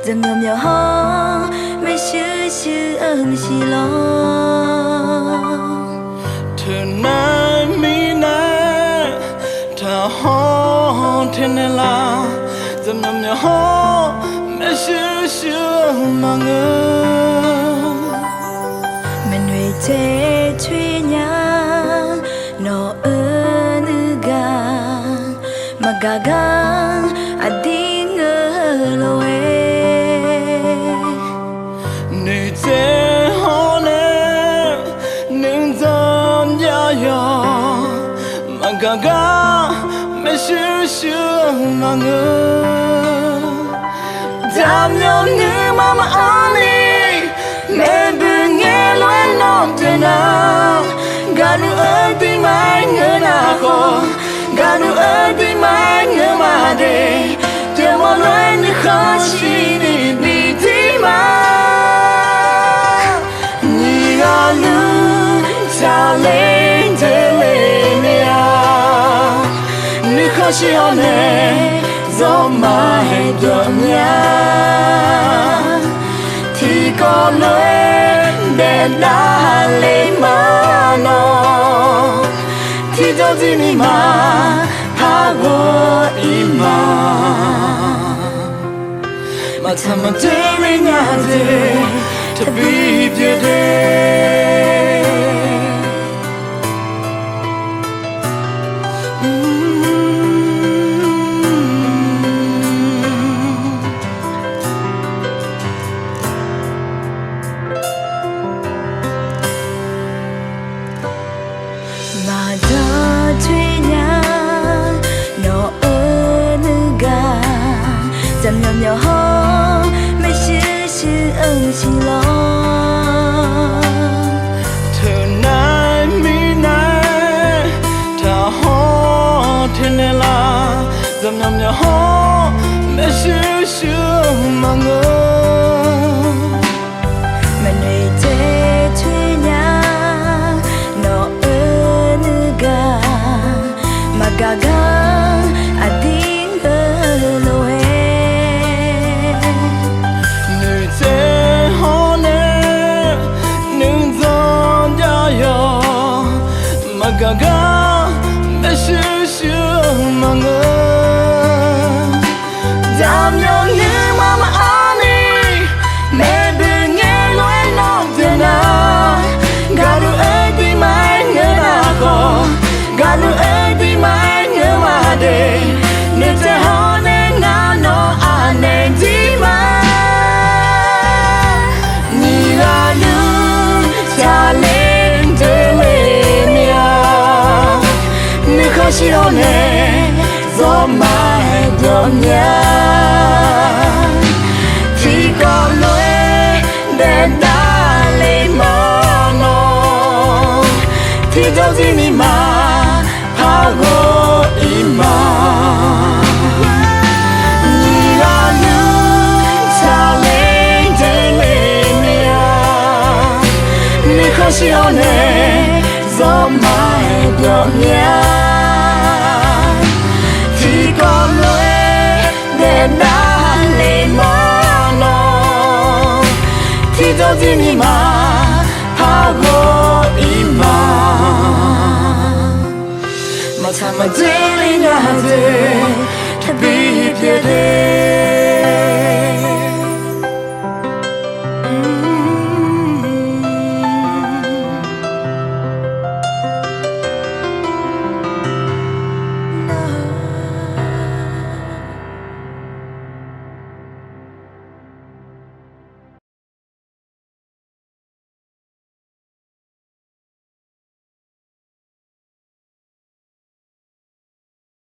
dầm nhom nhỏ ho mấy sư xì lo thường nay mi nè thà ho thiên la dầm nhom nhỏ ho mấy sư mà ngơ mình nuôi chế truy nhang nó ơ nữ gan mà gà gan à đi ngơ lo nữ chế ho nè nương dân ya ya mà gà gà mấy sư mà ngơ dám nhom nữ mà ani mẹ bưng nghe loan non tên nào ganu ơi đi mai ngơ na khó ganu ơi đi mai ngơ mà để chờ một lời như khó chỉ đi đi đi mà nhị gà lu cha lên thế lên nhà nữ khó chỉ ở nè gió mai đậm nhà thì có lối để đã lên mà nó thì đâu gì ni mà tha vô im mà thầm mà tới lên nhà thế thật biết điều đấy mà giờ thuê nhà nó ở nữ ga dầm nhom nhỏ ho mấy sư ông chỉ lo thường nay mi nay thà ho thiên la dầm nhom nhỏ ho mấy sư mà ngơ mình nuôi chế thuê nhà nó ở nữ ga mà gà gan à đi ngơ lo nữ chế ho nè nương giòn ya ya mà gà gà mấy sư mà ngơ dám nhom nữ mà ani mẹ bưng nghe loan non tên nào gà nu ơi đi mai ngơ na khó gà nu ơi đi mai ngơ mà để nữ chế ho nè ngà nó anh đi mà nhị gà lu cha lên thế lên nhà nữ khó chỉ ở nè gió mai đậm nhà thì có lối để đã lên mà nó thì đâu gì ni mà tha vô im nhị gà lu cha lên thế lên nhà nữ khó chỉ ở nè gió mai đậm nhà thì có lối để đã lên mà nó thì đâu gì ni mà tha vô im mà thầm mà tới lên nhà thế